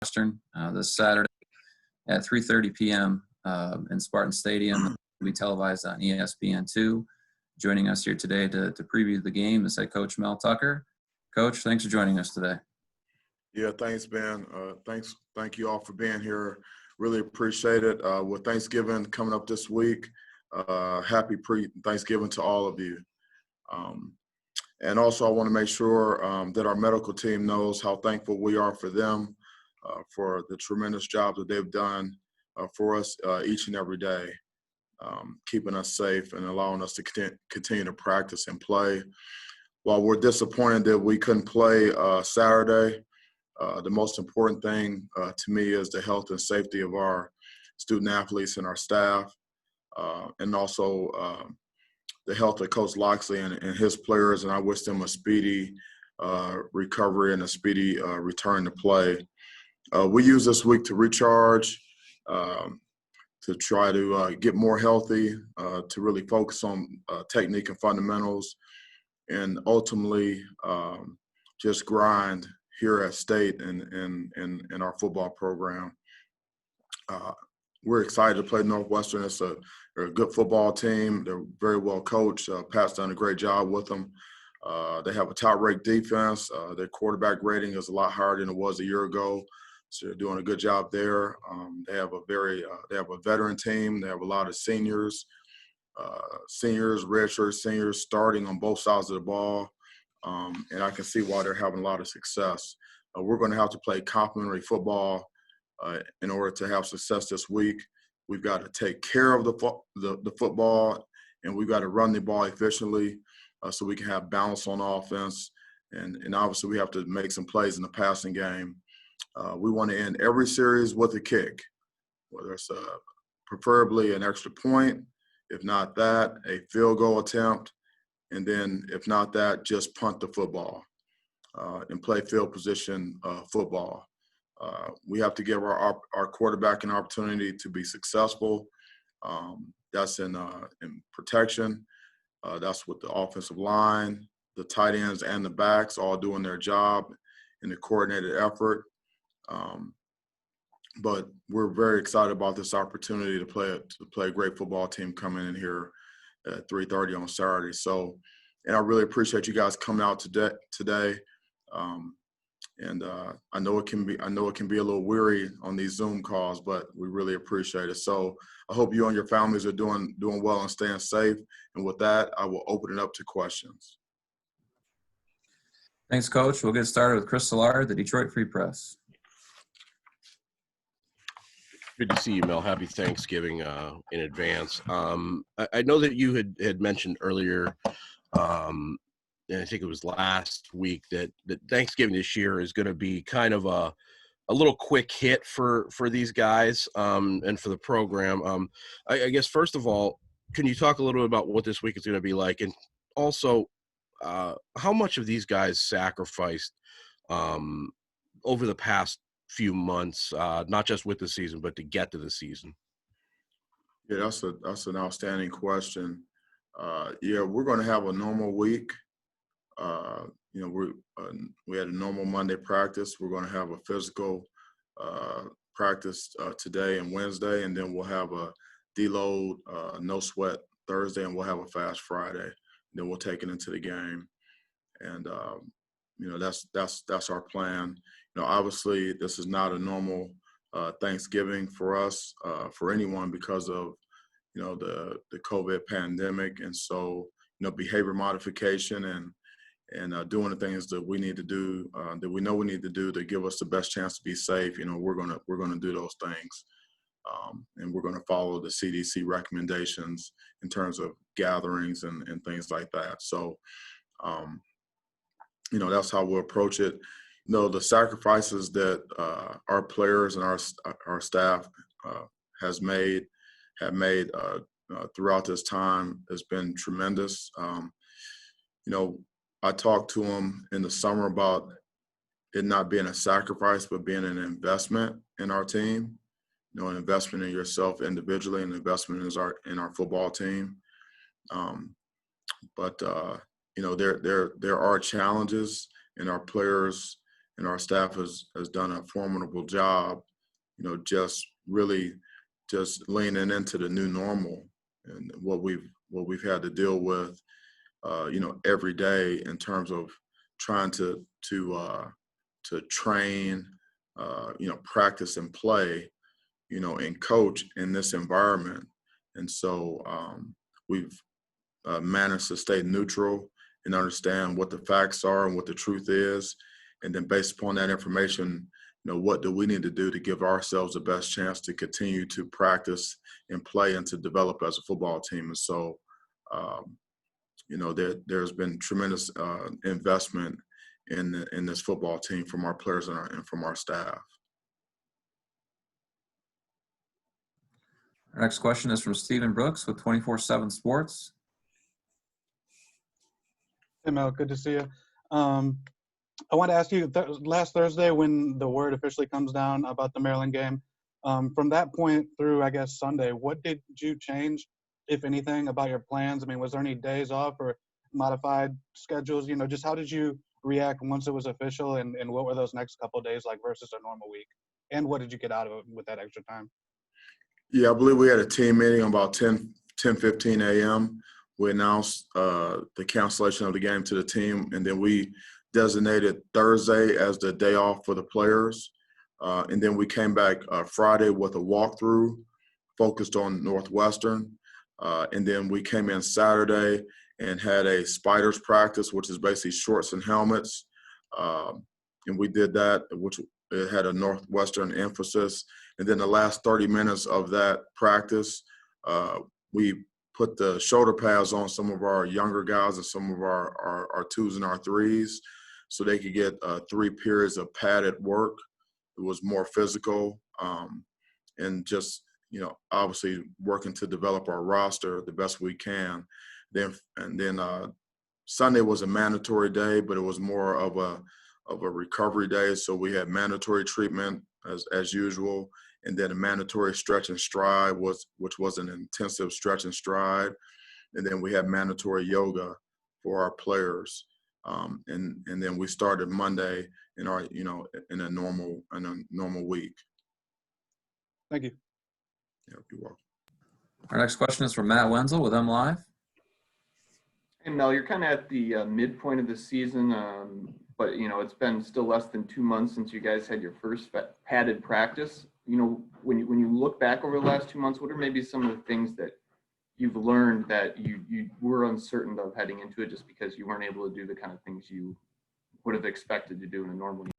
Western this Saturday at 3:30 p.m. In Spartan Stadium. It will be televised on ESPN2. Joining us here today to preview the game is head coach Mel Tucker. Coach, thanks for joining us today. Yeah, thanks, Ben. Thank you all for being here. Really appreciate it. With Thanksgiving coming up this week, happy pre-Thanksgiving to all of you. And also, I want to make sure that our medical team knows how thankful we are for them, for the tremendous job that they've done for us each and every day, keeping us safe and allowing us to continue to practice and play. While we're disappointed that we couldn't play Saturday, the most important thing to me is the health and safety of our student athletes and our staff, and also the health of Coach Loxley and his players, and I wish them a speedy recovery and a speedy return to play. We use this week to recharge, to try to get more healthy, to really focus on technique and fundamentals, and ultimately just grind here at State and in our football program. We're excited to play Northwestern. They're a good football team. They're very well coached. Pat's done a great job with them. They have a top-ranked defense. Their quarterback rating is a lot higher than it was a year ago, so they're doing a good job there. They have a veteran team. They have a lot of seniors, redshirt seniors starting on both sides of the ball, and I can see why they're having a lot of success. We're going to have to play complementary football in order to have success this week. We've got to take care of the football, and we've got to run the ball efficiently so we can have balance on offense. And obviously we have to make some plays in the passing game. We want to end every series with a kick, whether it's preferably an extra point, if not that, a field goal attempt, and then if not that, just punt the football and play field position football. We have to give our quarterback an opportunity to be successful. That's in protection. That's with the offensive line, the tight ends, and the backs all doing their job in a coordinated effort. But we're very excited about this opportunity to play a great football team coming in here at 3:30 on Saturday. So, and I really appreciate you guys coming out today. And I know it can be a little weary on these Zoom calls, but we really appreciate it. So I hope you and your families are doing well and staying safe. And with that, I will open it up to questions. Thanks, Coach. We'll get started with Chris Solar, the Detroit Free Press. Good to see you, Mel. Happy Thanksgiving in advance. I know that you had mentioned earlier, and I think it was last week, that Thanksgiving this year is going to be kind of a little quick hit for these guys and for the program. I guess, first of all, can you talk a little bit about what this week is going to be like? And also, how much of these guys sacrificed over the past few months, not just with the season, but to get to the season? Yeah, that's an outstanding question. Yeah, we're going to have a normal week. We had a normal Monday practice. We're going to have a physical practice today and Wednesday, and then we'll have a deload, no sweat Thursday, and we'll have a fast Friday. And then we'll take it into the game, and that's our plan. Obviously, this is not a normal Thanksgiving for us, for anyone, because of the COVID pandemic, and so behavior modification and doing the things that we need to do, that we know we need to do to give us the best chance to be safe. We're gonna do those things, and we're gonna follow the CDC recommendations in terms of gatherings and things like that. So, that's how we'll approach it. The sacrifices that our players and our staff have made throughout this time has been tremendous. I talked to them in the summer about it not being a sacrifice, but being an investment in our team, an investment in yourself individually, and an investment in our football team. But there are challenges, and our players and our staff has done a formidable job, just really just leaning into the new normal and what we've had to deal with, every day in terms of trying to train, practice and play, and coach in this environment. And so we've managed to stay neutral and understand what the facts are and what the truth is. And then based upon that information, what do we need to do to give ourselves the best chance to continue to practice and play and to develop as a football team. And so, there's been tremendous investment in this football team from our players and from our staff. Our next question is from Stephen Brooks with 24/7 Sports. Hey, Mel, good to see you. I want to ask you, last Thursday when the word officially comes down about the Maryland game, from that point through, I guess, Sunday, what did you change, if anything, about your plans? I mean, was there any days off or modified schedules? Just how did you react once it was official, and what were those next couple of days like versus a normal week? And what did you get out of it with that extra time? Yeah, I believe we had a team meeting about 10:15 a.m. We announced the cancellation of the game to the team, and then we designated Thursday as the day off for the players. And then we came back Friday with a walkthrough focused on Northwestern. And then we came in Saturday and had a spiders practice, which is basically shorts and helmets. And we did that, which it had a Northwestern emphasis. And then the last 30 minutes of that practice, we put the shoulder pads on some of our younger guys and some of our twos and our threes so they could get 3 periods of padded work. It was more physical, and just, obviously working to develop our roster the best we can. Then Sunday was a mandatory day, but it was more of a recovery day. So we had mandatory treatment as usual, and then a mandatory stretch and stride which was an intensive stretch and stride, and then we had mandatory yoga for our players, and then we started Monday in our in a normal week. Thank you. Yeah, you're welcome. Our next question is from Matt Wenzel with MLive. Hey, Mel, you're kind of at the midpoint of the season, but, it's been still less than 2 months since you guys had your first padded practice. When you look back over the last 2 months, what are maybe some of the things that you've learned that you were uncertain of heading into it just because you weren't able to do the kind of things you would have expected to do in a normal year?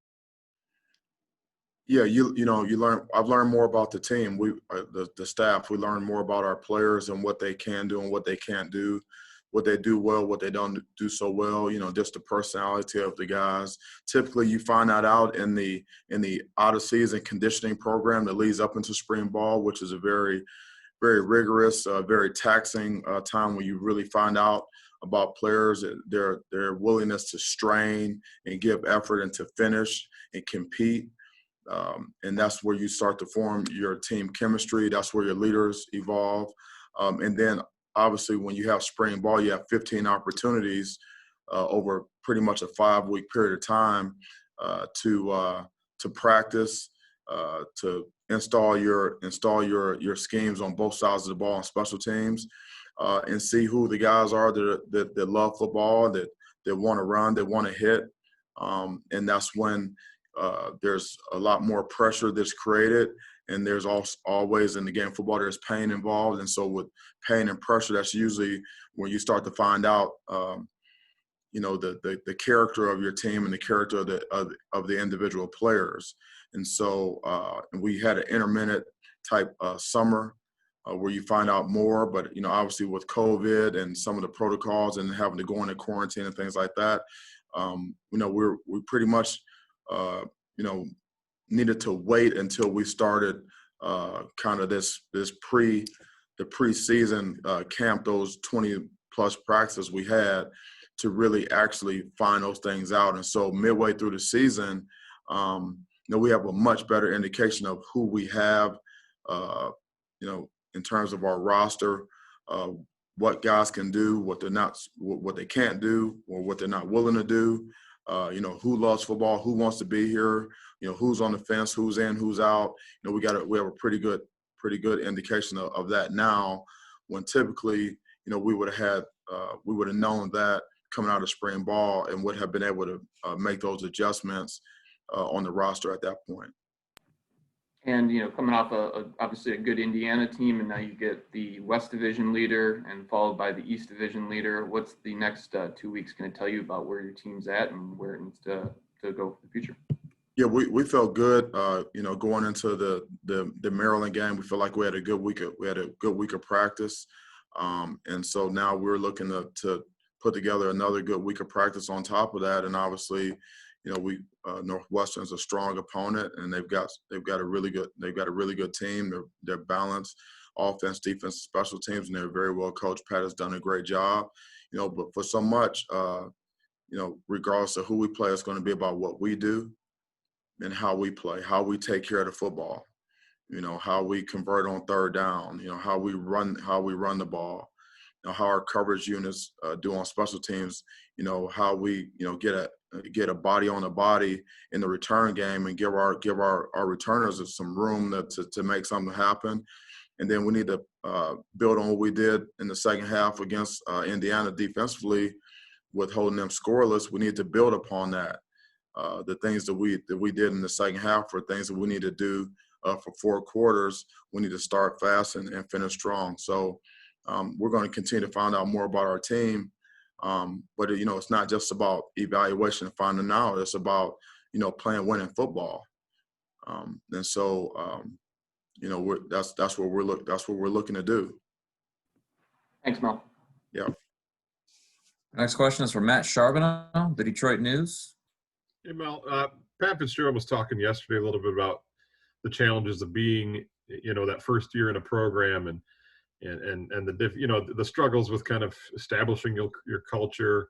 Yeah, you learn. I've learned more about the team. The staff. We learn more about our players and what they can do and what they can't do, what they do well, what they don't do so well. Just the personality of the guys. Typically, you find that out in the out of season conditioning program that leads up into spring ball, which is a very, very rigorous, very taxing time when you really find out about players, their willingness to strain and give effort and to finish and compete. And that's where you start to form your team chemistry. That's where your leaders evolve. And then obviously when you have spring ball, you have 15 opportunities over pretty much a 5-week period of time to practice, to install your schemes on both sides of the ball on special teams, and see who the guys are that love football, that want to run, that want to hit. And that's when there's a lot more pressure that's created, and there's also always in the game of football there's pain involved. And so with pain and pressure, that's usually when you start to find out the character of your team and the character of the individual players. And so and we had an intermittent type summer where you find out more, but obviously with COVID and some of the protocols and having to go into quarantine and things like that, we pretty much needed to wait until we started kind of this preseason camp, those 20 plus practices we had, to really actually find those things out. And so midway through the season, we have a much better indication of who we have, in terms of our roster, what guys can do, what they can't do, or what they're not willing to do. who loves football, who wants to be here, who's on the fence, who's in, who's out. We have a pretty good indication of that now, when typically, we would have known that coming out of spring ball and would have been able to make those adjustments on the roster at that point. And, coming off obviously a good Indiana team, and now you get the West Division leader and followed by the East Division leader. What's the next 2 weeks going to tell you about where your team's at and where it needs to go for the future? Yeah, we felt good, going into the Maryland game. We feel like we had a good week of practice. And so now we're looking to put together another good week of practice on top of that. And obviously, Northwestern's a strong opponent, and they've got a really good team. They're balanced, offense, defense, special teams, and they're very well coached. Pat has done a great job, but for so much, regardless of who we play, it's going to be about what we do and how we play, how we take care of the football, how we convert on third down, how we run the ball, how our coverage units do on special teams, how we, get a body on a body in the return game and give our returners some room to make something happen. And then we need to build on what we did in the second half against Indiana defensively with holding them scoreless. We need to build upon that. The things that we did in the second half are things that we need to do for 4 quarters. We need to start fast and finish strong. So we're going to continue to find out more about our team. But, it's not just about evaluation and finding out. It's about, playing winning football. And so, that's what we're looking to do. Thanks, Mel. Yeah. Next question is from Matt Charbonneau, the Detroit News. Hey, Mel. Pat Fitzgerald was talking yesterday a little bit about the challenges of being, that first year in a program and the struggles with kind of establishing your culture,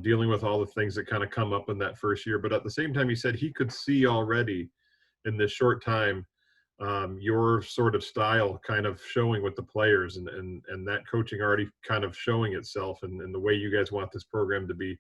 dealing with all the things that kind of come up in that first year. But at the same time, he said he could see already in this short time your sort of style kind of showing with the players and that coaching already kind of showing itself and the way you guys want this program to be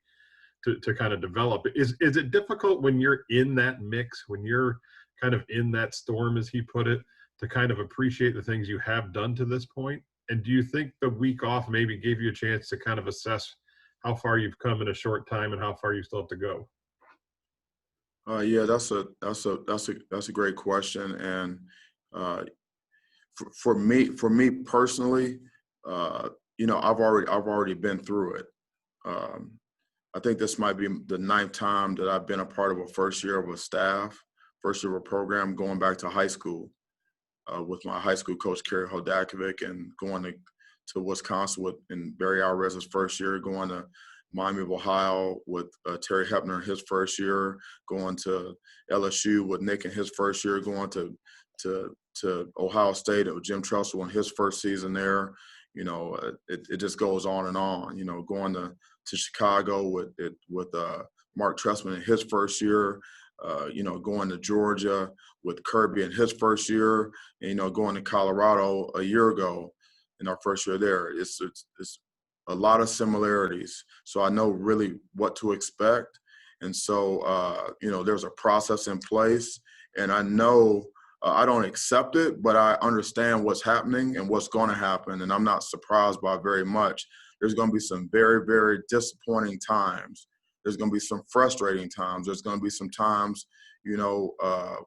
to kind of develop. Is it difficult when you're in that mix, when you're kind of in that storm, as he put it, to kind of appreciate the things you have done to this point? And do you think the week off maybe gave you a chance to kind of assess how far you've come in a short time and how far you still have to go? Yeah, that's a great question. And for me personally, I've already been through it. I think this might be the 9th time that I've been a part of a first year of a program, going back to high school. With my high school coach, Kerry Hodakovic, and going to Wisconsin in Barry Alvarez's first year, going to Miami of Ohio with Terry Hepner his first year, going to LSU with Nick in his first year, going to Ohio State with Jim Tressel in his first season there. It just goes on and on. Going to Chicago with Mark Trestman in his first year. Going to Georgia with Kirby in his first year, and, going to Colorado a year ago in our first year there. It's a lot of similarities. So I know really what to expect. And so, there's a process in place, and I know I don't accept it, but I understand what's happening and what's going to happen. And I'm not surprised by very much. There's going to be some very, very disappointing times. There's going to be some frustrating times. There's going to be some times,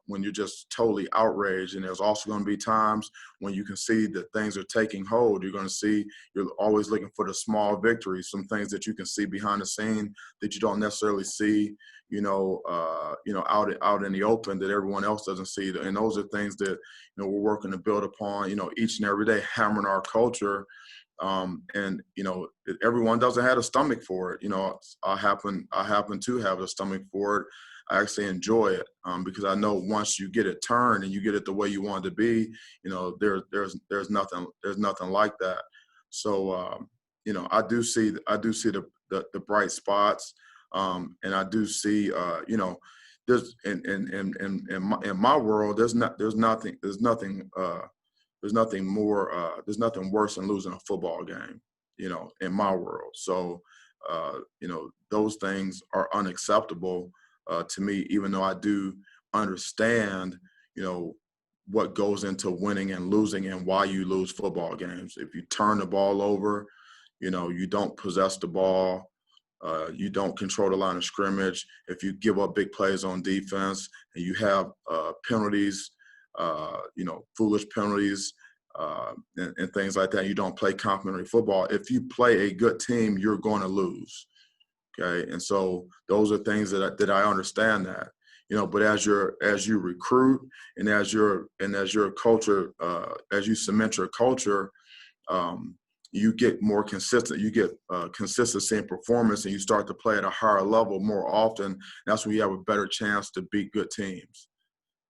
when you're just totally outraged. And there's also going to be times when you can see that things are taking hold. You're always looking for the small victories, some things that you can see behind the scene that you don't necessarily see, out in the open that everyone else doesn't see. And those are things that, we're working to build upon, each and every day, hammering our culture. Everyone doesn't have a stomach for it. I happen to have a stomach for it. I actually enjoy it because I know once you get it turned and you get it the way you want it to be, there's nothing like that. So I do see the bright spots, and I do see there's in my world there's nothing worse than losing a football game, in my world. So those things are unacceptable to me, even though I do understand, what goes into winning and losing and why you lose football games. If you turn the ball over, you don't possess the ball, you don't control the line of scrimmage, if you give up big plays on defense and you have penalties, foolish penalties, and things like that, you don't play complimentary football. If you play a good team, you're going to lose. Okay, and so those are things that I understand that, but as you recruit and as your culture, as you cement your culture, you get more consistent. You get consistency in performance, and you start to play at a higher level more often. That's when you have a better chance to beat good teams.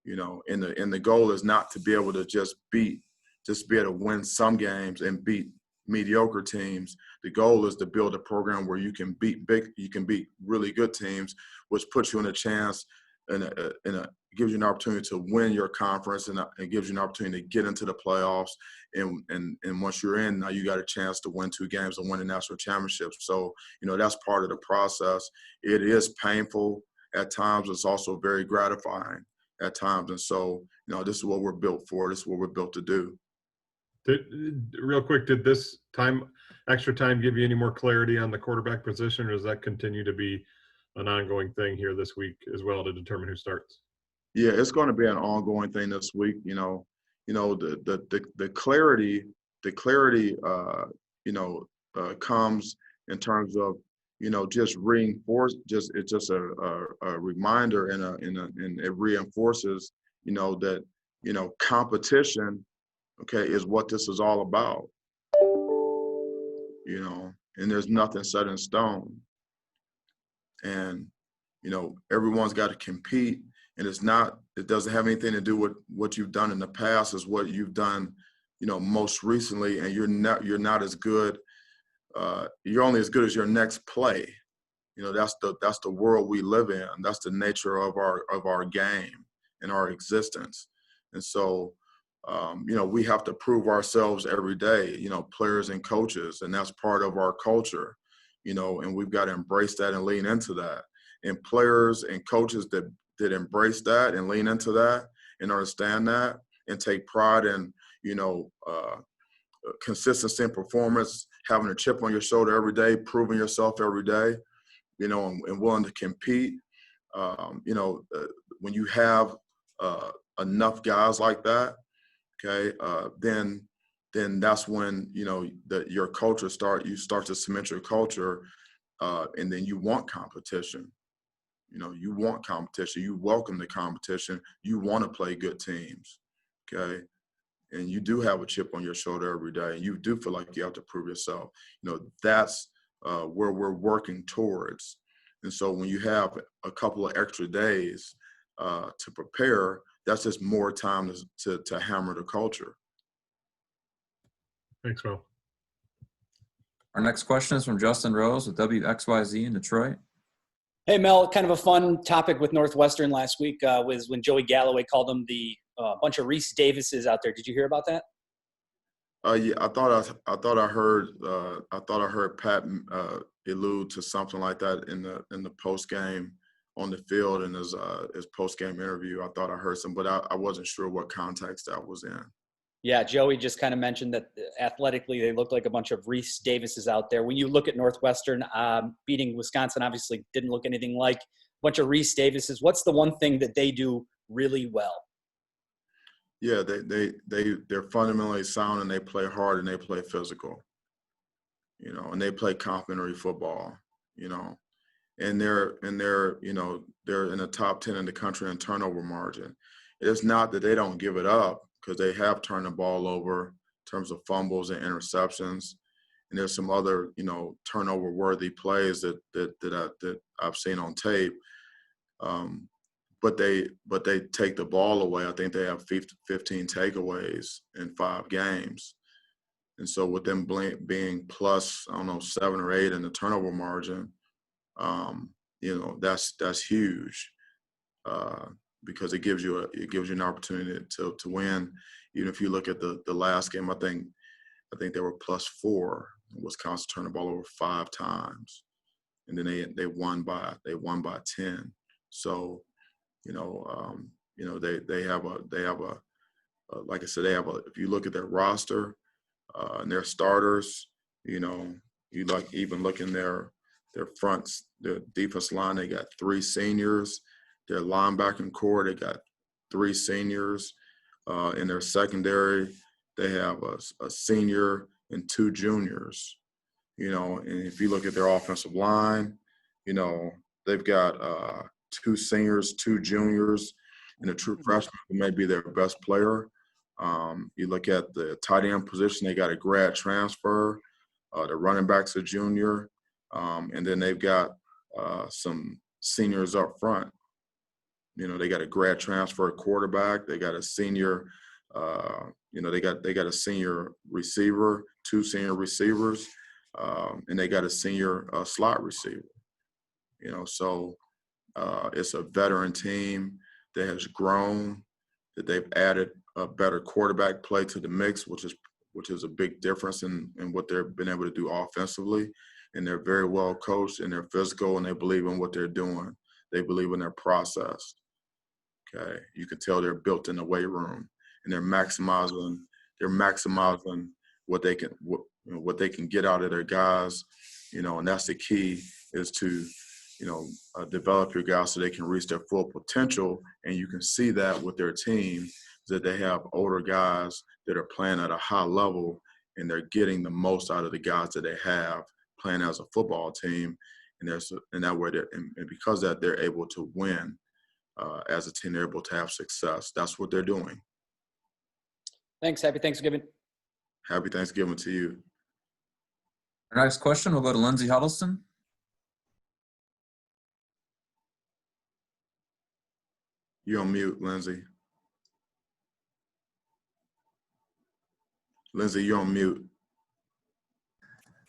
And the goal is not to be able to just be able to win some games and beat mediocre teams. The goal is to build a program where you can beat really good teams, which puts you in a chance and gives you an opportunity to win your conference, and it gives you an opportunity to get into the playoffs. And once you're in, now you got a chance to win 2 games and win the national championship. So, that's part of the process. It is painful at times. It's also very gratifying at times. And so, this is what we're built for. This is what we're built to do. Real quick, did this extra time give you any more clarity on the quarterback position, or does that continue to be an ongoing thing here this week as well to determine who starts? Yeah, it's going to be an ongoing thing this week. The clarity, comes in terms of, just reinforce. It's just a reminder and it reinforces, that competition, okay, is what this is all about. And there's nothing set in stone. And, everyone's got to compete, and it doesn't have anything to do with what you've done in the past. Is what you've done, most recently, and you're not as good. You're only as good as your next play. That's the world we live in. That's the nature of our game and our existence. And so, we have to prove ourselves every day, players and coaches, and that's part of our culture, and we've got to embrace that and lean into that. And players and coaches that embrace that and lean into that and understand that and take pride in, consistency in performance, having a chip on your shoulder every day, proving yourself every day, and willing to compete. When you have enough guys like that, okay, then that's when your culture you start to cement your culture, and then you want competition. You want competition. You welcome the competition. You want to play good teams, okay, and you do have a chip on your shoulder every day, and you do feel like you have to prove yourself. That's where we're working towards. And so when you have a couple of extra days to prepare, that's just more time to hammer the culture. Thanks, Mel. Our next question is from Justin Rose with WXYZ in Detroit. Hey, Mel, kind of a fun topic with Northwestern last week was when Joey Galloway called them the bunch of Reese Davises out there. Did you hear about that? Yeah, I thought I heard Pat allude to something like that in the post game on the field in his post game interview. I thought I heard some, but I wasn't sure what context that was in. Yeah, Joey just kind of mentioned that athletically they look like a bunch of Reese Davises out there. When you look at Northwestern beating Wisconsin, obviously didn't look anything like a bunch of Reese Davises. What's the one thing that they do really well? Yeah, they're fundamentally sound, and they play hard, and they play physical. And they play complimentary football. And they're in the top 10 in the country in turnover margin. It's not that they don't give it up, because they have turned the ball over in terms of fumbles and interceptions. And there's some other, turnover-worthy plays that I've seen on tape. But they take the ball away. I think they have 15 takeaways in 5 games. And so with them being plus, 7 or 8 in the turnover margin, that's huge. Because it gives you an opportunity to win. Even if you look at the last game, I think they were +4. Wisconsin turned the ball over 5 times. and then they won by 10. So, they have a like I said, if you look at their roster and their starters, you even look in their fronts, their defense line, they got 3 seniors. Their linebacking core, they got 3 seniors. In their secondary, they have a senior and 2 juniors. And if you look at their offensive line, they've got 2 seniors, 2 juniors, and a true freshman who may be their best player. You look at the tight end position, they got a grad transfer. The running back's a junior. And then they've got some seniors up front. They got a grad transfer quarterback. They got a senior, they got a senior receiver, 2 senior receivers, and they got a senior slot receiver. So it's a veteran team that has grown, that they've added a better quarterback play to the mix, which is a big difference in what they've been able to do offensively. And they're very well coached, and they're physical, and they believe in what they're doing. They believe in their process. Okay, you can tell they're built in the weight room, and they're maximizing what they can get out of their guys. And that's the key, is to develop your guys so they can reach their full potential. And you can see that with their team, that they have older guys that are playing at a high level, and they're getting the most out of the guys that they have playing as a football team. And that way, and because that, they're able to win as a team. They're able to have success. That's what they're doing. Thanks. Happy Thanksgiving. Happy Thanksgiving to you. Our next question will go to Lindsey Huddleston. You're on mute, Lindsey. Lindsey, you're on mute.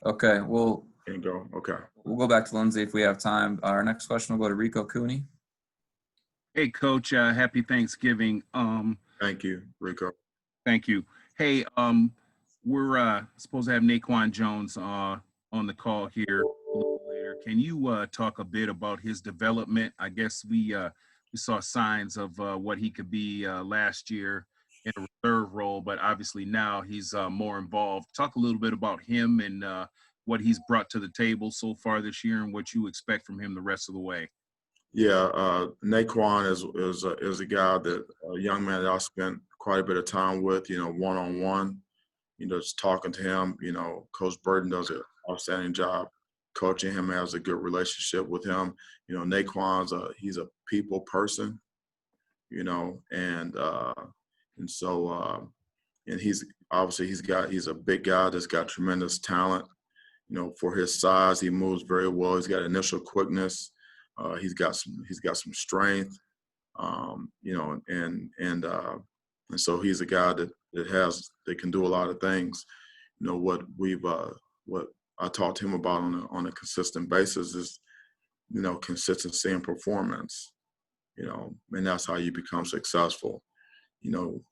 Okay, we'll go. Okay. We'll go back to Lindsey if we have time. Our next question will go to Rico Cooney. Hey, Coach. Happy Thanksgiving. Thank you, Rico. Thank you. Hey, we're supposed to have Naquan Jones on the call here a little later. Can you talk a bit about his development? I guess we saw signs of what he could be last year in a reserve role, but obviously now he's more involved. Talk a little bit about him and what he's brought to the table so far this year, and what you expect from him the rest of the way. Yeah, Naquan is a guy a young man that I spent quite a bit of time with, one-on-one, just talking to him. Coach Burton does an outstanding job coaching him, has a good relationship with him. Naquan's he's a people person, and so he's obviously he's a big guy that's got tremendous talent. For his size, he moves very well. He's got initial quickness. He's got some strength. And so he's a guy that can do a lot of things. What I talk to him about on a consistent basis is, consistency and performance. And that's how you become successful. And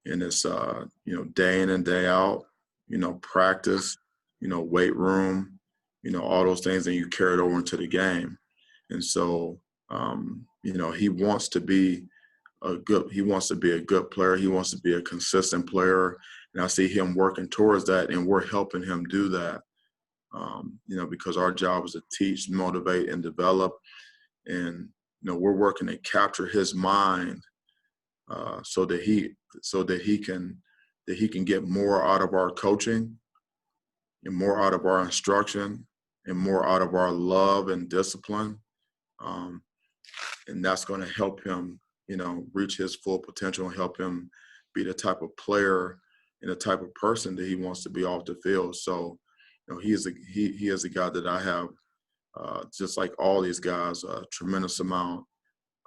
it's day in and day out. Practice. Weight room. All those things, and you carry it over into the game. And so, he wants to be a good player. He wants to be a consistent player. And I see him working towards that, and we're helping him do that. Because our job is to teach, motivate, and develop. And, we're working to capture his mind so that he can get more out of our coaching, and more out of our instruction, and more out of our love and discipline. And that's going to help him, reach his full potential, and help him be the type of player and the type of person that he wants to be off the field. So, he is a guy that I have, just like all these guys, a tremendous amount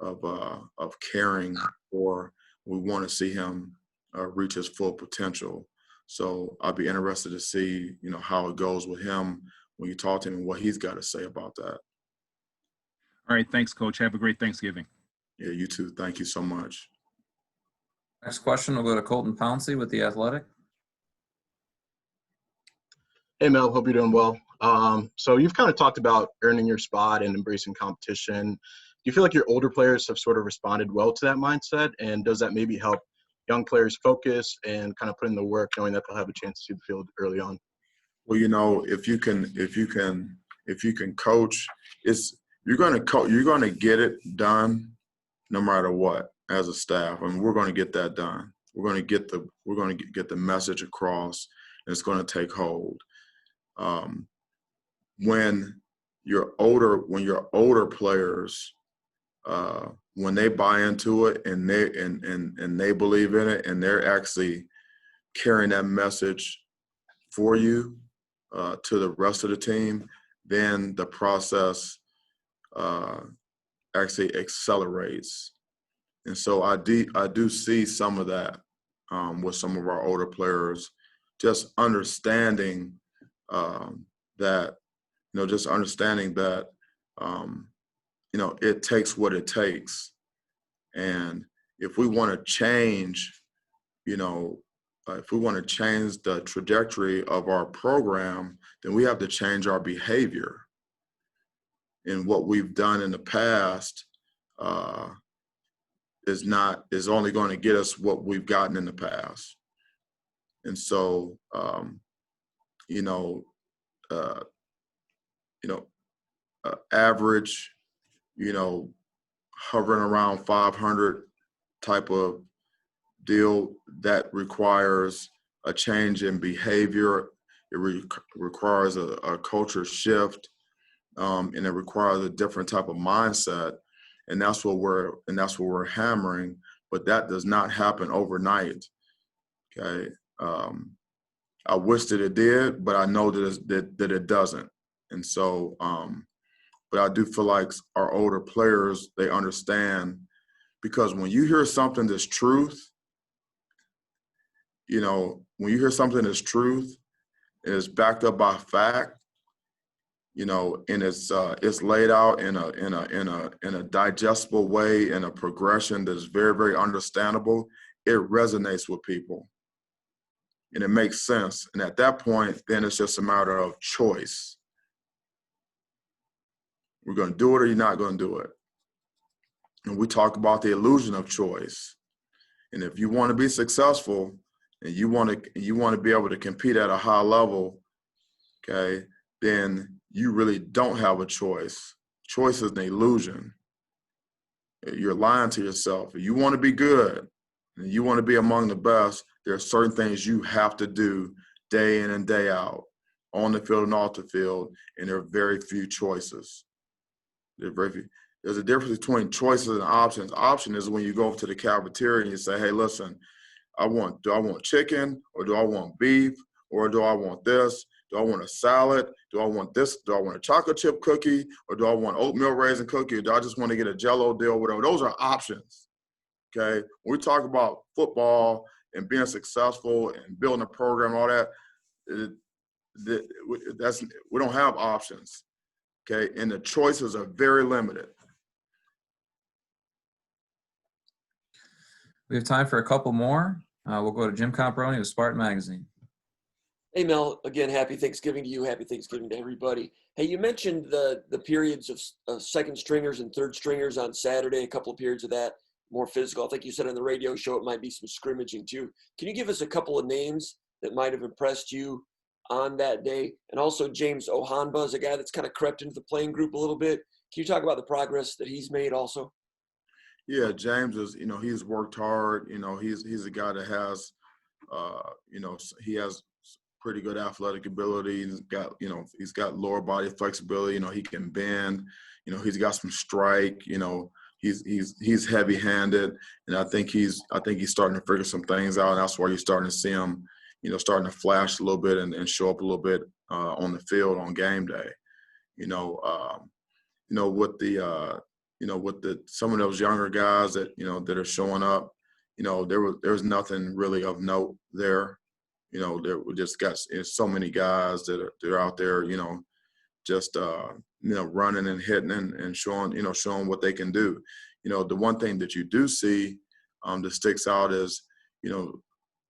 of caring for. We want to see him reach his full potential. So I'll be interested to see, how it goes with him when you talk to him, and what he's got to say about that. All right. Thanks, Coach. Have a great Thanksgiving. Yeah, you too. Thank you so much. Next question will go to Colton Pouncey with The Athletic. Hey, Mel. Hope you're doing well. So you've kind of talked about earning your spot and embracing competition. Do you feel like your older players have sort of responded well to that mindset? And does that maybe help young players focus and kind of put in the work, knowing that they'll have a chance to see the field early on? Well, you know, if you can coach, you're going to get it done no matter what as a staff. I mean, we're going to get that done. We're going to get the message across, and it's going to take hold. When your older players, when they buy into it and they believe in it, and they're actually carrying that message for you to the rest of the team, then the process actually accelerates. And so I do see some of that with some of our older players, just understanding that, it takes what it takes. And if we want to change, if we want to change the trajectory of our program, then we have to change our behavior. And what we've done in the past is only going to get us what we've gotten in the past. And so, average, hovering around 500 type of deal, that requires a change in behavior. It requires a culture shift, and it requires a different type of mindset. And that's what we're hammering, but that does not happen overnight. Okay. I wish that it did, but I know that it doesn't. And so, but I do feel like our older players, they understand, because when you hear something that's truth, when you hear something that's truth and it's backed up by fact, and it's laid out in a digestible way, in a progression that's very, very understandable, it resonates with people. And it makes sense. And at that point, then it's just a matter of choice. We're going to do it or you're not going to do it. And we talk about the illusion of choice. And if you want to be successful and you want to be able to compete at a high level, okay, then you really don't have a choice. Choice is an illusion. You're lying to yourself. If you want to be good and you want to be among the best, there are certain things you have to do day in and day out, on the field and off the field, and there are very few choices. There's a difference between choices and options. Option is when you go to the cafeteria and you say, hey, listen, do I want chicken, or do I want beef, or do I want this? Do I want a salad? Do I want this? Do I want a chocolate chip cookie, or do I want oatmeal raisin cookie, or do I just want to get a Jell-O deal, whatever? Those are options, okay? When we talk about football and being successful and building a program, all that, we don't have options, okay? And the choices are very limited. We have time for a couple more. We'll go to Jim Comparoni with Spartan Magazine. Hey, Mel, again, happy Thanksgiving to you. Happy Thanksgiving to everybody. Hey, you mentioned the periods of second stringers and third stringers on Saturday, a couple of periods of that, more physical. I think you said on the radio show it might be some scrimmaging too. Can you give us a couple of names that might have impressed you on that day? And also James Ohanba is a guy that's kind of crept into the playing group a little bit. Can you talk about the progress that he's made also? Yeah, James is, he's worked hard. He's a guy that has, he has pretty good athletic ability. He's got lower body flexibility. He can bend. He's got some strike. He's heavy-handed, and I think he's starting to figure some things out. And that's why you're starting to see him, starting to flash a little bit and show up a little bit on the field on game day. With some of those younger guys that that are showing up, there's nothing really of note there. We just got so many guys that are out there, just running and hitting and showing what they can do. The one thing that you do see that sticks out is,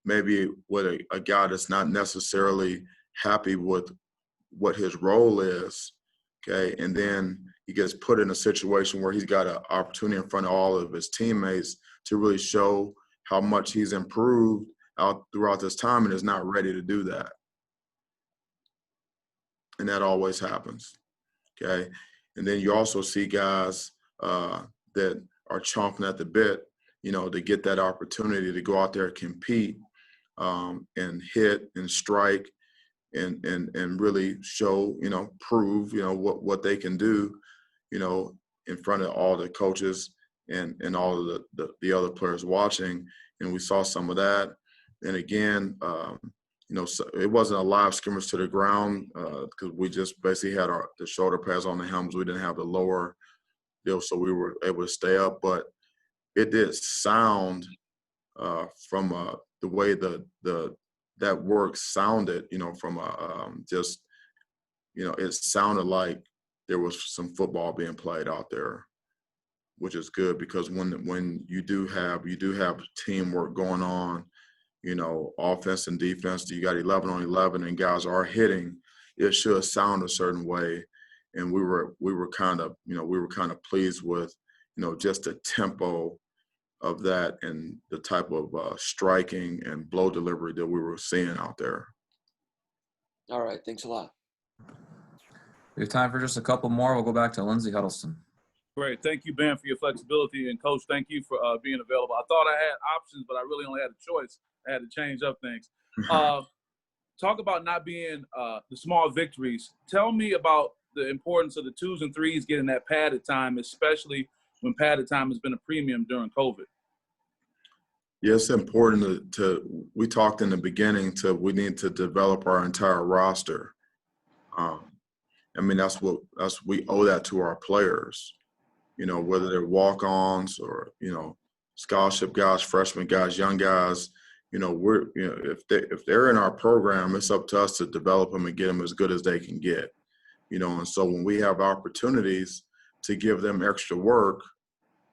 maybe with a guy that's not necessarily happy with what his role is, okay, and then he gets put in a situation where he's got an opportunity in front of all of his teammates to really show how much he's improved out throughout this time and is not ready to do that. And that always happens, okay? And then you also see guys that are chomping at the bit, to get that opportunity to go out there and compete and hit and strike and really show, prove, what they can do, in front of all the coaches and all of the other players watching. And we saw some of that. And again, so it wasn't a live scrimmage to the ground because we just basically had the shoulder pads on the helmets. We didn't have the lower deal, so we were able to stay up. But it did sound from the way that work sounded, from just, it sounded like there was some football being played out there, which is good because when you do have teamwork going on, offense and defense, you got 11 on 11 and guys are hitting, it should sound a certain way. And we were kind of pleased with, just the tempo of that and the type of striking and blow delivery that we were seeing out there. All right. Thanks a lot. We have time for just a couple more. We'll go back to Lindsey Huddleston. Great. Thank you, Ben, for your flexibility. And, Coach, thank you for being available. I thought I had options, but I really only had a choice. I had to change up things. Talk about not being the small victories. Tell me about the importance of the 2s and 3s getting that padded time, especially when padded time has been a premium during COVID. Yeah, it's important we talked in the beginning we need to develop our entire roster. We owe that to our players, whether they're walk-ons or, scholarship guys, freshman guys, young guys, if they're in our program, it's up to us to develop them and get them as good as they can get, and so when we have opportunities to give them extra work,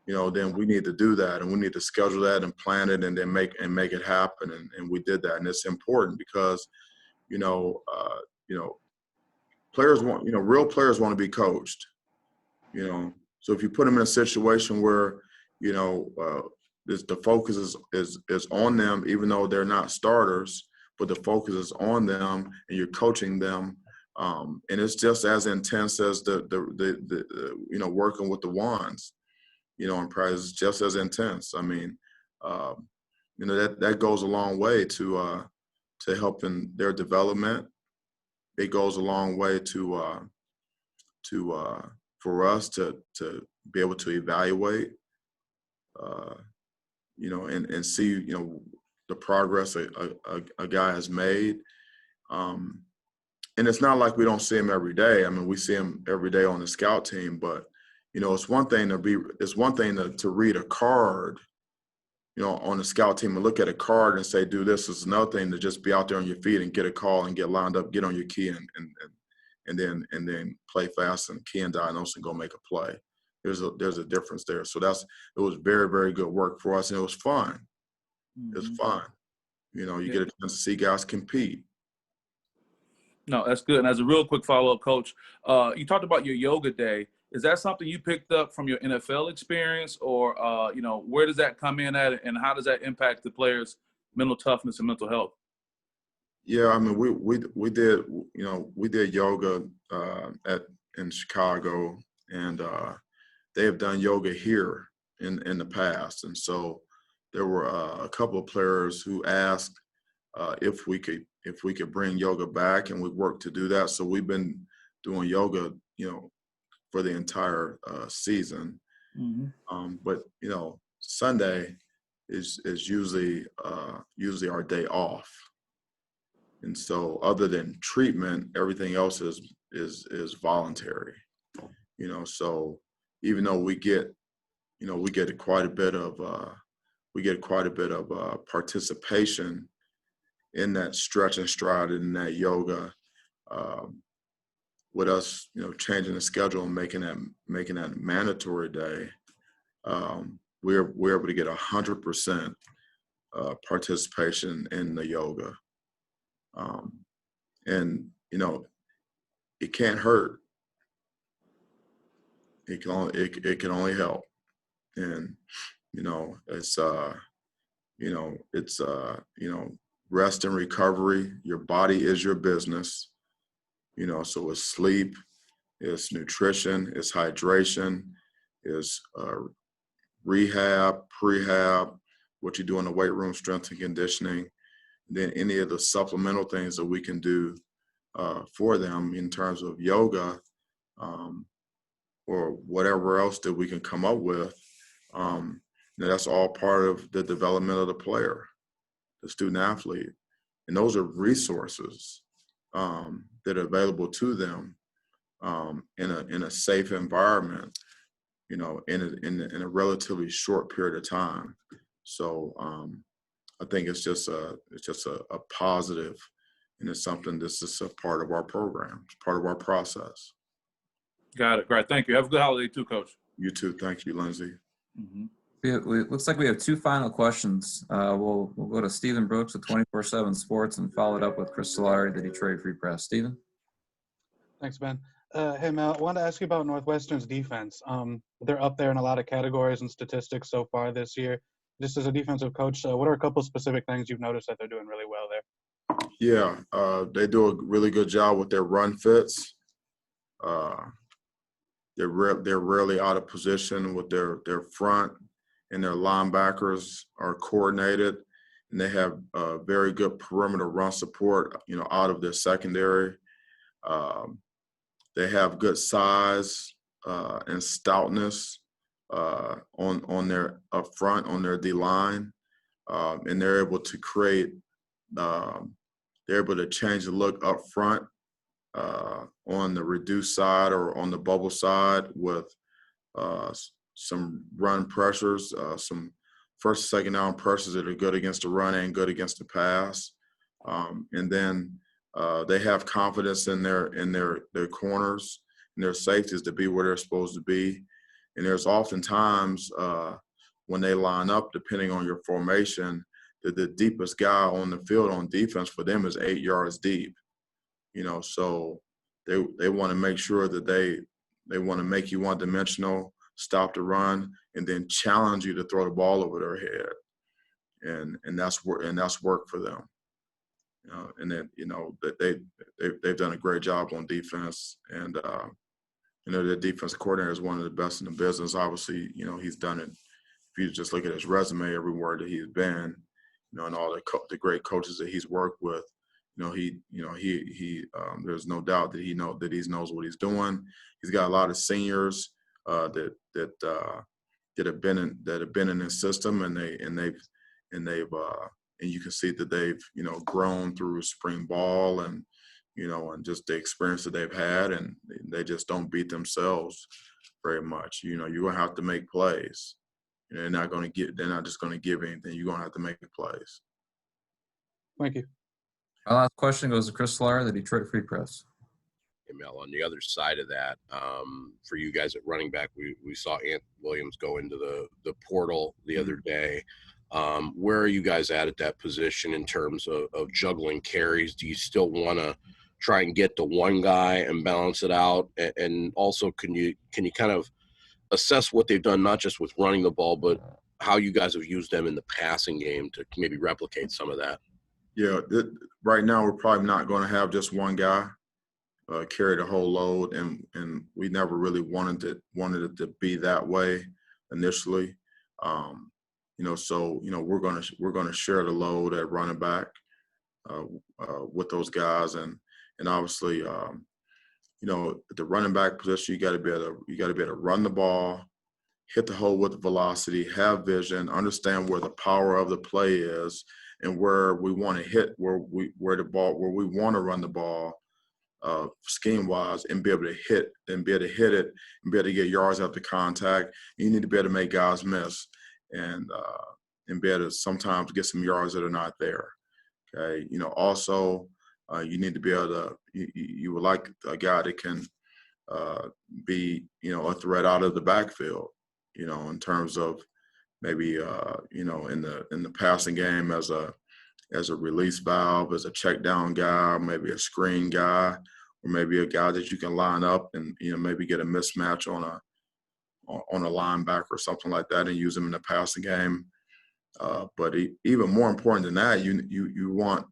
then we need to do that and we need to schedule that and plan it and then make it happen. And we did that. And it's important because, players want, real players want to be coached, so if you put them in a situation where, the focus is on them, even though they're not starters, but the focus is on them and you're coaching them. And it's just as intense as the working with the wands, in practice is just as intense. I mean, that goes a long way to helping their development. It goes a long way for us to be able to evaluate, and see, the progress a guy has made. And it's not like we don't see him every day. I mean, we see him every day on the scout team, but it's one thing to read a card, on the scout team and look at a card and say, do this. It's another thing to just be out there on your feet and get a call and get lined up, get on your key and then play fast and key and diagnose and go make a play. There's a difference there. So it was very, very good work for us, and it was fun. Mm-hmm. It was fun. You get a chance to see guys compete. No, that's good. And as a real quick follow-up, Coach, you talked about your yoga day. Is that something you picked up from your NFL experience, or where does that come in at, and how does that impact the players' mental toughness and mental health? Yeah, I mean, we did yoga in Chicago, and they have done yoga here in the past, and so there were a couple of players who asked if we could bring yoga back, and we worked to do that. So we've been doing yoga, for the entire season. Mm-hmm. But Sunday is usually our day off, and so other than treatment, everything else is voluntary. So even though we get quite a bit of participation in that stretch and stride and in that yoga. With us, changing the schedule and making that mandatory day, we're able to get 100% participation in the yoga, and it can't hurt. It can only help. And, it's, rest and recovery. Your body is your business, so it's sleep, it's nutrition, it's hydration, it's rehab, prehab, what you do in the weight room, strength and conditioning, and then any of the supplemental things that we can do for them in terms of yoga or whatever else that we can come up with. That's all part of the development of the player, the student athlete. And those are resources that are available to them in a safe environment, in a relatively short period of time. So I think it's just a positive, and it's something that's just a part of our program, it's part of our process. Got it. Great. Thank you. Have a good holiday too, Coach. You too. Thank you, Lindsay. Mm-hmm. It looks like we have two final questions. We'll go to Stephen Brooks with 24/7 Sports and follow it up with Chris Solari, the Detroit Free Press. Stephen? Thanks, Ben. Hey, Mel, I wanted to ask you about Northwestern's defense. They're up there in a lot of categories and statistics so far this year. Just as a defensive coach, what are a couple specific things you've noticed that they're doing really well there? Yeah, they do a really good job with their run fits. They're rarely out of position with their front, and their linebackers are coordinated, and they have very good perimeter run support, out of their secondary. They have good size and stoutness on their up front, on their D line, and they're able to create. They're able to change the look up front on the reduced side or on the bubble side with some run pressures, some first, second down pressures that are good against the run and good against the pass. And then they have confidence in their corners and their safeties to be where they're supposed to be. And there's oftentimes when they line up, depending on your formation, that the deepest guy on the field on defense for them is 8 yards deep. So they want to make sure that they want to make you one-dimensional, stop the run, and then challenge you to throw the ball over their head. And that's work for them. And then that they've done a great job on defense, and their defense coordinator is one of the best in the business. Obviously, he's done it. If you just look at his resume, everywhere that he's been, and all the great coaches that he's worked with, there's no doubt that he knows what he's doing. He's got a lot of seniors that have been in his system, and you can see that they've grown through spring ball and just the experience that they've had, and they just don't beat themselves very much. You're gonna have to make plays. They're not just gonna give anything. You're gonna have to make plays. Thank you. Our last question goes to Chris Solari, the Detroit Free Press. Hey, Mel, on the other side of that, for you guys at running back, we saw Ant Williams go into the portal the other day. Where are you guys at that position in terms of juggling carries? Do you still want to try and get to one guy and balance it out? And also, can you kind of assess what they've done, not just with running the ball, but how you guys have used them in the passing game to maybe replicate some of that? Yeah, right now we're probably not going to have just one guy carry the whole load, and we never really wanted it to be that way initially. So we're gonna share the load at running back with those guys, and obviously at the running back position, you got to be able to run the ball, hit the hole with velocity, have vision, understand where the power of the play is, and where we want to hit, where we want to run the ball scheme wise, and be able to hit it, and be able to get yards after contact. You need to be able to make guys miss, and be able to sometimes get some yards that are not there. Okay, also you need to be able to. You would like a guy that can be a threat out of the backfield. In terms of maybe in the passing game as a release valve, as a check down guy, maybe a screen guy, or maybe a guy that you can line up and, maybe get a mismatch on a linebacker or something like that and use him in the passing game. But even more important than that, you want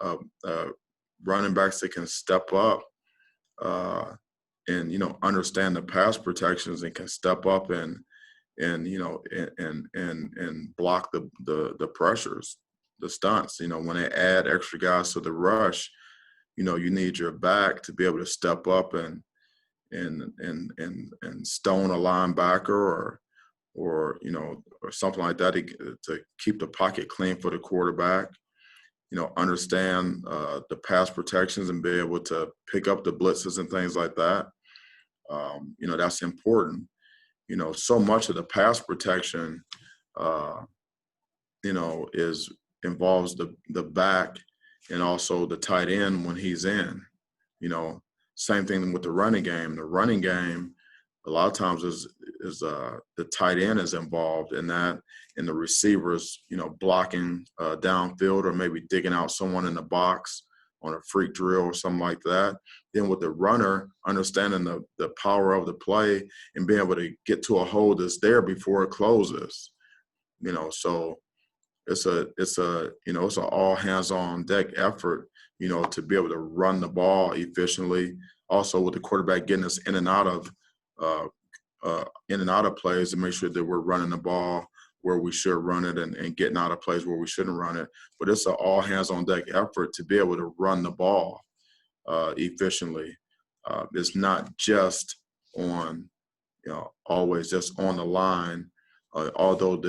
running backs that can step up and understand the pass protections and can step up and block the pressures, the stunts. When they add extra guys to the rush, you need your back to be able to step up and stone a linebacker or something like that to keep the pocket clean for the quarterback. Understand the pass protections and be able to pick up the blitzes and things like that. That's important. So much of the pass protection, involves the back and also the tight end when he's in. Same thing with the running game. The running game, a lot of times is the tight end is involved in that, and the receivers, blocking downfield or maybe digging out someone in the box on a freak drill or something like that. Then with the runner, understanding the power of the play and being able to get to a hole that's there before it closes. So it's an all hands on deck effort, to be able to run the ball efficiently. Also with the quarterback getting us in and out of plays to make sure that we're running the ball where we should run it and getting out of plays where we shouldn't run it. But it's an all hands on deck effort to be able to run the ball efficiently. It's not just on, always just on the line, although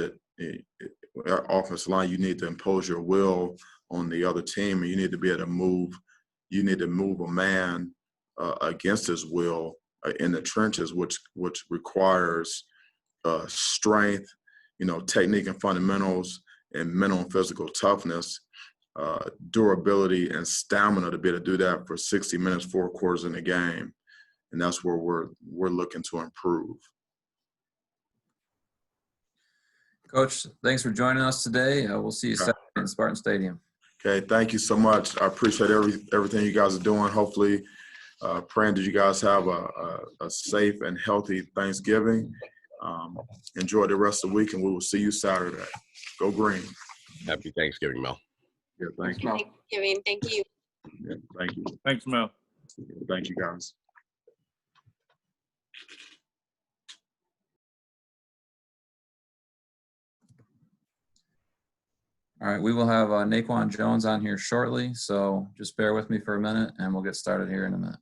our offensive line, you need to impose your will on the other team, and you need to be able to move. You need to move a man against his will in the trenches, which requires strength, technique and fundamentals, and mental and physical toughness, durability and stamina to be able to do that for 60 minutes, 4 quarters in a game, and that's where we're looking to improve. Coach, thanks for joining us today. We'll see you Saturday in Spartan Stadium. Okay, thank you so much. I appreciate everything you guys are doing. Hopefully, praying that you guys have a safe and healthy Thanksgiving. Enjoy the rest of the week, and we will see you Saturday. Go Green. Happy Thanksgiving, Mel. Yeah, thank you. Thanksgiving. Thank you. Yeah, thank you. Thanks, Mel. Thank you, guys. All right, we will have Naquan Jones on here shortly, so just bear with me for a minute and we'll get started here in a minute.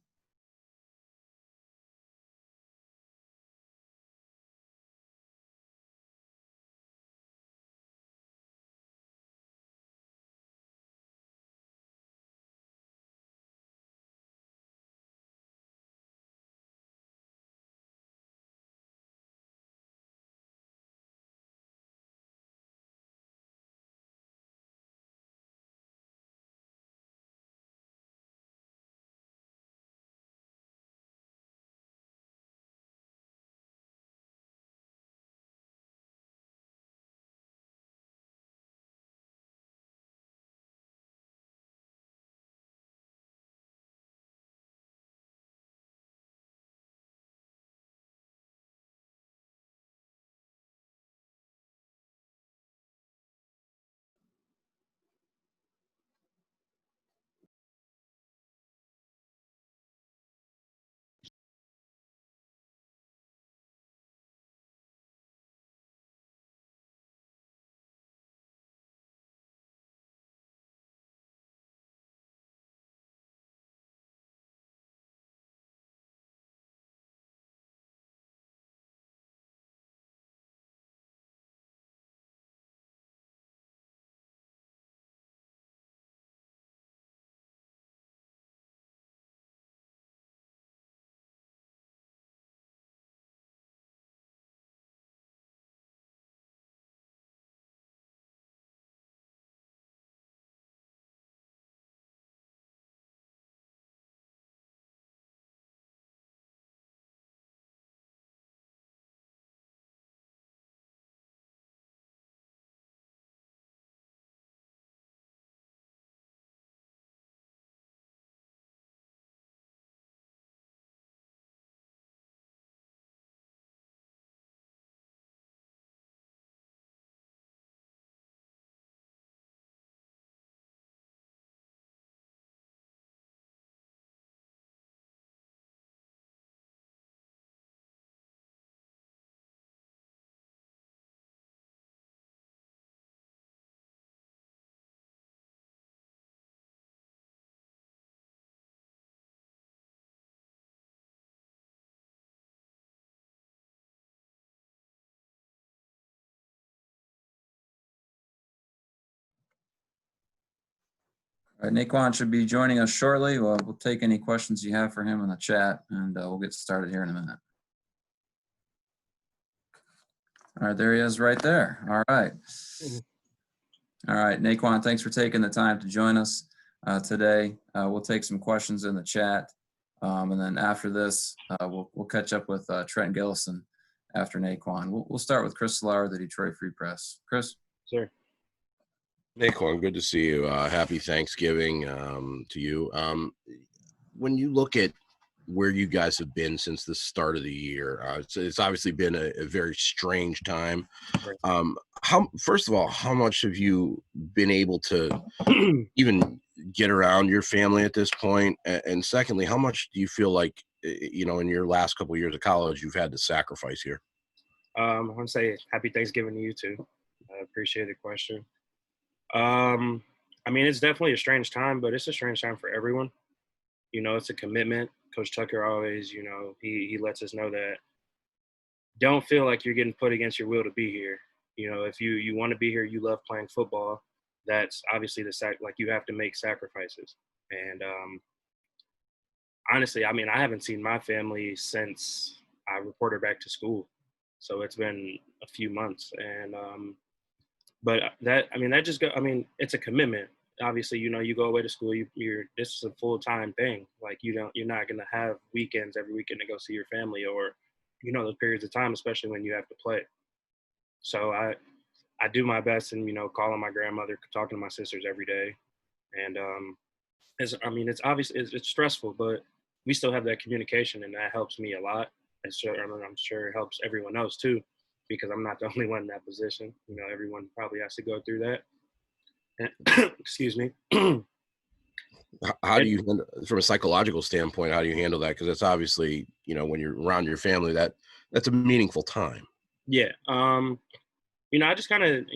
All right, Naquan should be joining us shortly. We'll take any questions you have for him in the chat, and we'll get started here in a minute. All right, there he is right there. All right. All right, Naquan, thanks for taking the time to join us today. We'll take some questions in the chat, and then after this, we'll catch up with Trent Gillison after Naquan. We'll start with Chris Solara, the Detroit Free Press. Chris? Sir. Naquan, good to see you. Happy Thanksgiving to you. When you look at where you guys have been since the start of the year, it's obviously been a very strange time. First of all, how much have you been able to even get around your family at this point? And secondly, how much do you feel like, in your last couple of years of college, you've had to sacrifice here? I want to say happy Thanksgiving to you too. I appreciate the question. I mean, it's definitely a strange time, but it's a strange time for everyone. It's a commitment. Coach Tucker always, he lets us know that don't feel like you're getting put against your will to be here. If you want to be here, you love playing football, that's obviously you have to make sacrifices. And honestly, I mean, I haven't seen my family since I reported back to school. So it's been a few months. And but it's a commitment. Obviously, you go away to school, this is a full-time thing. Like you're not going to have weekends every weekend to go see your family, or those periods of time, especially when you have to play. So I do my best, and calling my grandmother, talking to my sisters every day. And it's obvious, it's stressful, but we still have that communication, and that helps me a lot. And so I'm sure it helps everyone else too, because I'm not the only one in that position. Everyone probably has to go through that. And, excuse me. How do you, from a psychological standpoint, how do you handle that? Because it's obviously, when you're around your family, that's a meaningful time. Yeah. I just kind of,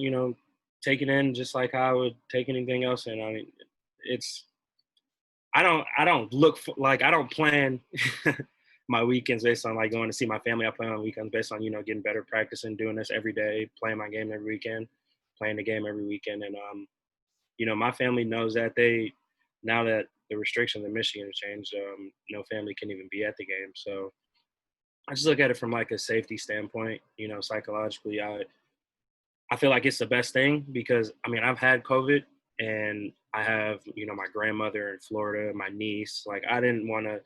take it in just like how I would take anything else. And I mean, I don't plan my weekends based on like going to see my family. I plan on weekends based on, getting better, practicing, doing this every day, playing my game every weekend, playing the game every weekend. And, my family knows that now that the restrictions in Michigan have changed, no family can even be at the game. So I just look at it from like a safety standpoint. Psychologically, I feel like it's the best thing because, I mean, I've had COVID and I have, my grandmother in Florida, my niece. Like, I didn't want to,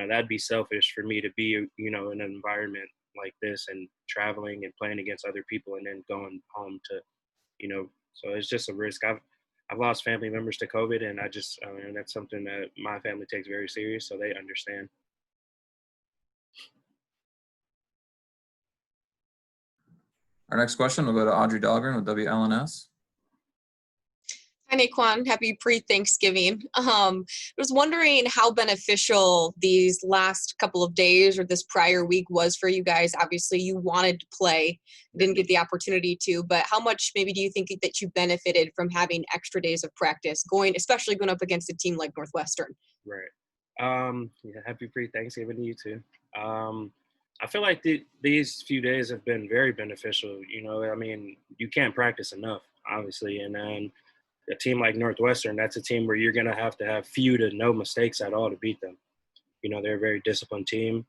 that'd be selfish for me to be, in an environment like this and traveling and playing against other people and then going home to, so it's just a risk. I've lost family members to COVID, and that's something that my family takes very serious, so they understand. Our next question will go to Audrey Dahlgren with WLNS. Hi, Naquan. Happy pre-Thanksgiving. I was wondering how beneficial these last couple of days or this prior week was for you guys. Obviously, you wanted to play, didn't get the opportunity to, but how much maybe do you think that you benefited from having extra days of practice, especially going up against a team like Northwestern? Right. Happy pre-Thanksgiving to you too. I feel like these few days have been very beneficial. I mean, you can't practice enough, obviously, and then a team like Northwestern, that's a team where you're going to have few to no mistakes at all to beat them. They're a very disciplined team,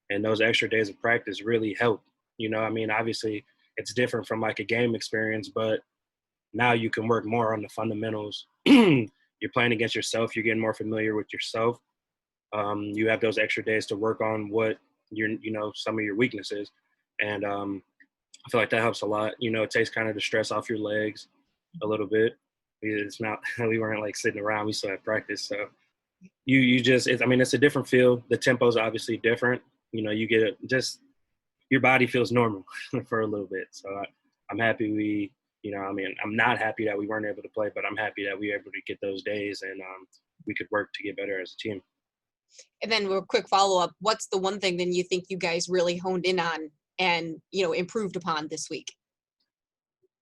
and those extra days of practice really help. I mean, obviously it's different from like a game experience, but now you can work more on the fundamentals. You're playing against yourself. You're getting more familiar with yourself. You have those extra days to work on what some of your weaknesses. And I feel like that helps a lot. It takes kind of the stress off your legs a little bit. It's not, we weren't like sitting around, we still had practice. So it's a different feel. The tempo's obviously different. You get your body feels normal for a little bit. So I'm happy I'm not happy that we weren't able to play, but I'm happy that we were able to get those days and we could work to get better as a team. And then a quick follow-up, what's the one thing then you think you guys really honed in on and, improved upon this week?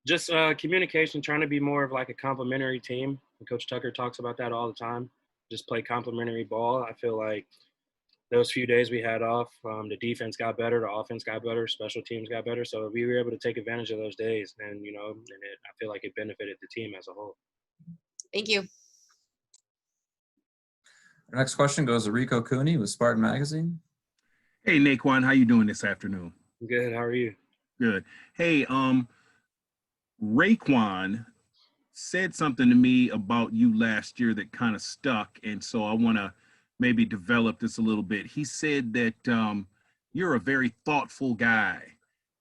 Just communication, trying to be more of like a complementary team. Coach Tucker talks about that all the time. Just play complementary ball. I feel like those few days we had off, the defense got better, the offense got better, special teams got better. So we were able to take advantage of those days, and I feel like it benefited the team as a whole. Thank you. Our next question goes to Rico Cooney with Spartan Magazine. Hey, Naquan, how you doing this afternoon? Good. How are you? Good. Hey, Raekwon said something to me about you last year that kind of stuck, and so I want to maybe develop this a little bit. He said that you're a very thoughtful guy,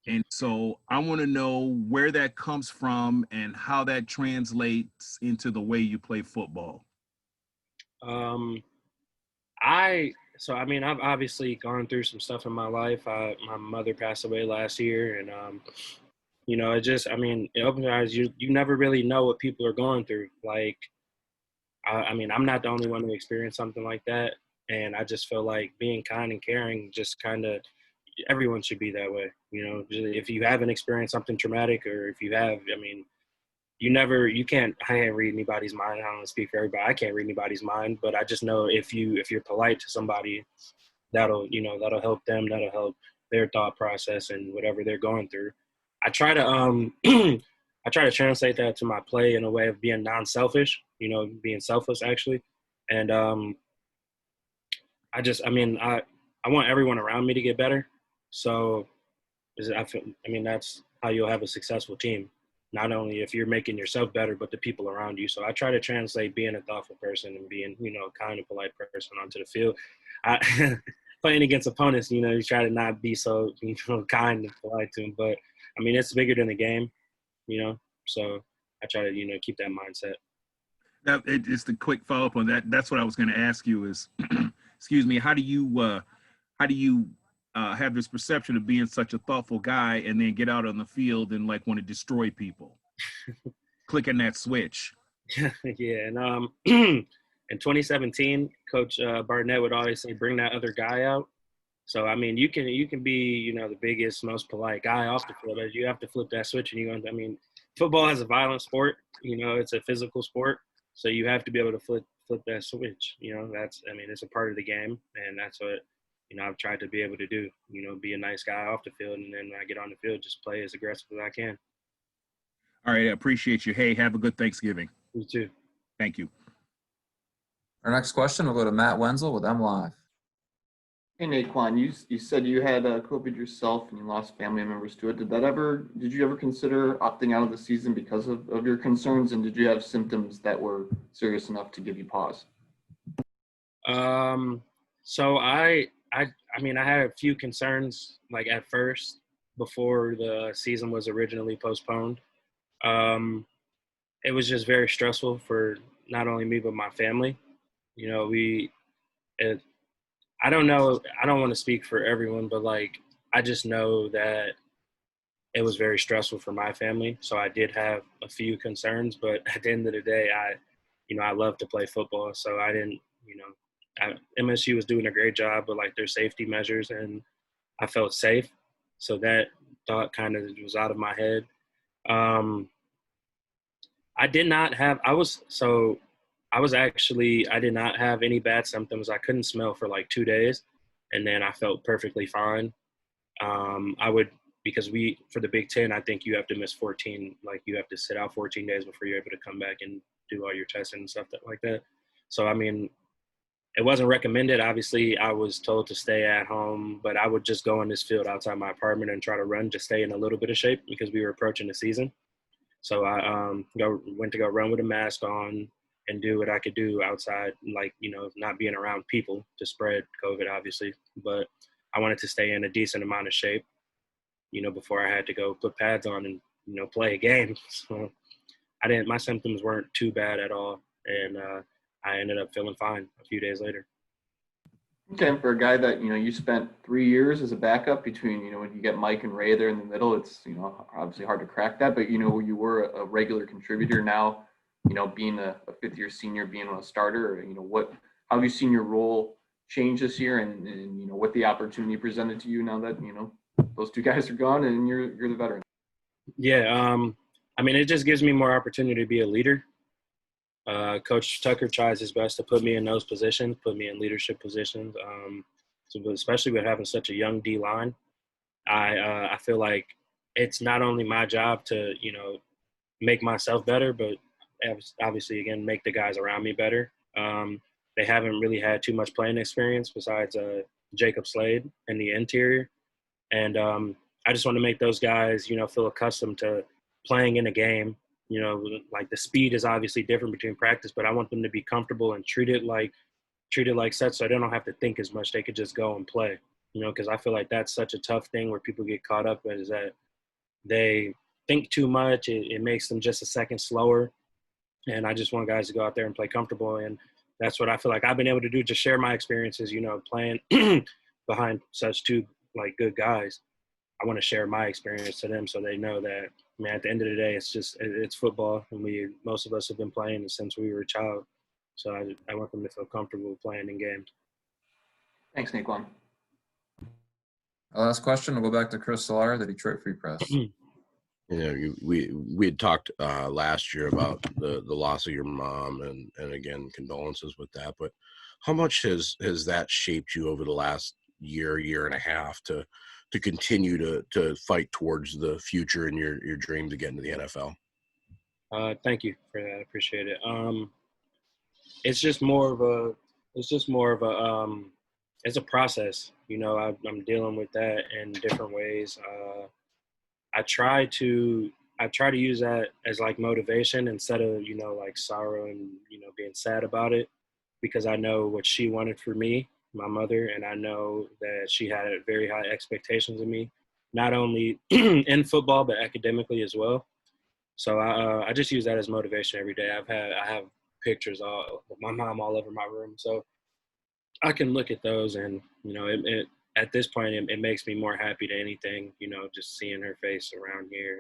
and so I want to know where that comes from and how that translates into the way you play football. I've obviously gone through some stuff in my life. My mother passed away last year, and it opens your eyes. You never really know what people are going through. Like, I'm not the only one who experienced something like that, and I just feel like being kind and caring, just kind of, everyone should be that way. If you haven't experienced something traumatic, or if you have, I can't read anybody's mind. I don't speak for everybody. I can't read anybody's mind, but I just know if you're polite to somebody, that'll help them. That'll help their thought process and whatever they're going through. I try to, I try to translate that to my play in a way of being non-selfish, being selfless actually. And, I want everyone around me to get better. So that's how you'll have a successful team. Not only if you're making yourself better, but the people around you. So I try to translate being a thoughtful person and being, a kind and polite person onto the field. Playing against opponents, you try to not be so, kind and polite to them. But, it's bigger than the game, So I try to, keep that mindset. Now, just a quick follow-up on that. That's what I was going to ask you is, excuse me, how do you have this perception of being such a thoughtful guy and then get out on the field and want to destroy people? Clicking that switch. Yeah, and in 2017, Coach Barnett would always say, "Bring that other guy out." So you can be the biggest, most polite guy off the field, but you have to flip that switch, and football is a violent sport. It's a physical sport, so you have to be able to flip that switch. It's a part of the game, and that's what I've tried to be able to do. Be a nice guy off the field, and then when I get on the field, just play as aggressive as I can. All right, I appreciate you. Hey, have a good Thanksgiving. You too. Thank you. Our next question will go to Matt Wenzel with M Live. Hey, Naquan, you said you had COVID yourself and you lost family members to it. Did you ever consider opting out of the season because of your concerns? And did you have symptoms that were serious enough to give you pause? So I had a few concerns at first before the season was originally postponed. It was just very stressful for not only me but my family. I don't know. I don't want to speak for everyone, but I just know that it was very stressful for my family. So I did have a few concerns, but at the end of the day, I love to play football. So I didn't, MSU was doing a great job with their safety measures, and I felt safe. So that thought kind of was out of my head. I did not have any bad symptoms. I couldn't smell for 2 days, and then I felt perfectly fine. Because for the Big Ten, I think you have to miss 14, you have to sit out 14 days before you're able to come back and do all your testing and stuff like that. So, it wasn't recommended. Obviously, I was told to stay at home, but I would just go in this field outside my apartment and try to run to stay in a little bit of shape because we were approaching the season. So I went to go run with a mask on and do what I could do outside, not being around people to spread COVID, obviously. But I wanted to stay in a decent amount of shape, before I had to go put pads on and, play a game. So my symptoms weren't too bad at all. And I ended up feeling fine a few days later. Okay, for a guy that, you spent 3 years as a backup between, when you get Mike and Ray there in the middle, it's, obviously hard to crack that, but, you were a regular contributor now, being a fifth-year senior, being a starter, how have you seen your role change this year and what the opportunity presented to you now that, those two guys are gone and you're the veteran? Yeah, it just gives me more opportunity to be a leader. Coach Tucker tries his best to put me in those positions, put me in leadership positions. So especially with having such a young D line, I feel like it's not only my job to, make myself better, but obviously again, make the guys around me better. they haven't really had too much playing experience besides Jacob Slade in the interior. And I just want to make those guys, feel accustomed to playing in a game. Like the speed is obviously different between practice, but I want them to be comfortable and treat it like such, so they don't have to think as much. They could just go and play, because I feel like that's such a tough thing where people get caught up in, is that they think too much. It makes them just a second slower. And I just want guys to go out there and play comfortable. And that's what I feel like I've been able to do, just share my experiences, playing behind such two like good guys. I want to share my experience to them so they know that, man, at the end of the day, it's football, and most of us have been playing it since we were a child. So I want them to feel comfortable playing in games. Thanks, Naquan. Our last question, we'll go back to Chris Solar, the Detroit Free Press. We had talked last year about the loss of your mom, and again, condolences with that. But how much has that shaped you over the last year and a half to continue to fight towards the future and your dream to get into the NFL? Thank you for that. I appreciate it. It's just more of a it's a process. I'm dealing with that in different ways. I try to use that as like motivation instead of, like sorrow and, being sad about it, because I know what she wanted for me, my mother, and I know that she had very high expectations of me, not only in football, but academically as well. So I just use that as motivation every day. I have pictures of my mom all over my room. So I can look at those and, at this point, it makes me more happy than anything, just seeing her face around here.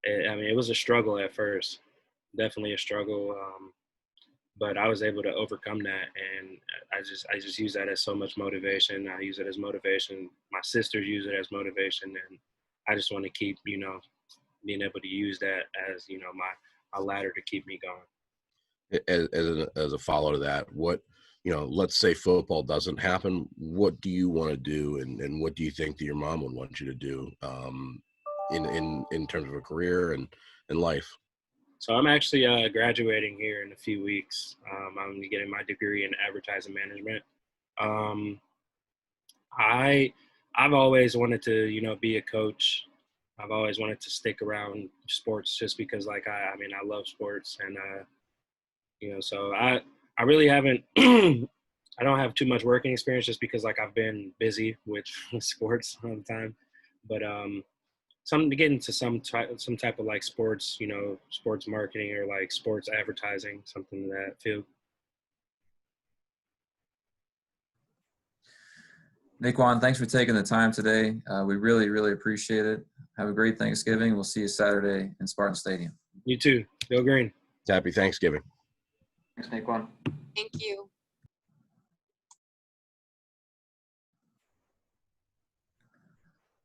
And it was a struggle at first, definitely a struggle. But I was able to overcome that. And I just use that as so much motivation. I use it as motivation. My sisters use it as motivation. And I just want to keep, being able to use that as, my ladder to keep me going. As a follow to that, what, let's say football doesn't happen, what do you want to do, and what do you think that your mom would want you to do in terms of a career and life? So I'm actually graduating here in a few weeks. I'm getting my degree in advertising management. I've always wanted to, be a coach. I've always wanted to stick around sports just because, like, I love sports, and so I really haven't. I don't have too much working experience just because, like, I've been busy with sports all the time. But something to get into some type of like sports, sports marketing or like sports advertising, something in that field. Naquan, thanks for taking the time today. We really, really appreciate it. Have a great Thanksgiving. We'll see you Saturday in Spartan Stadium. You too. Go Green. Happy Thanksgiving. Thanks, Naquan. Thank you.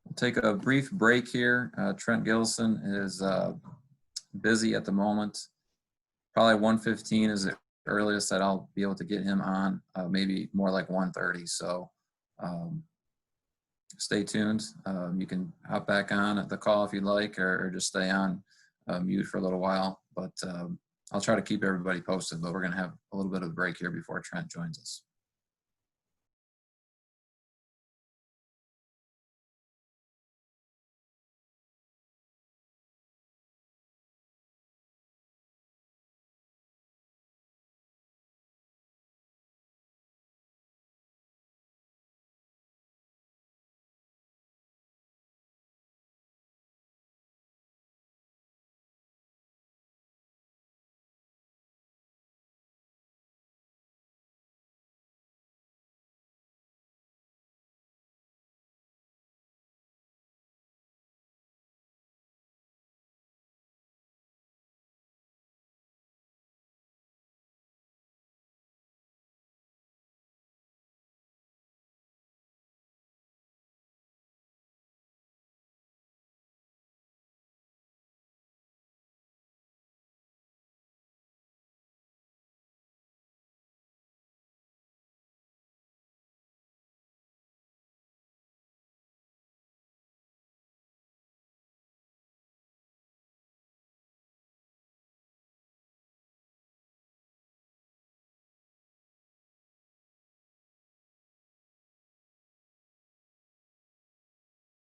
We'll take a brief break here. Trent Gilson is busy at the moment. Probably 1:15 is the earliest that I'll be able to get him on, maybe more like 1:30. So stay tuned. You can hop back on at the call if you'd like, or just stay on mute for a little while. But I'll try to keep everybody posted, but we're going to have a little bit of a break here before Trent joins us.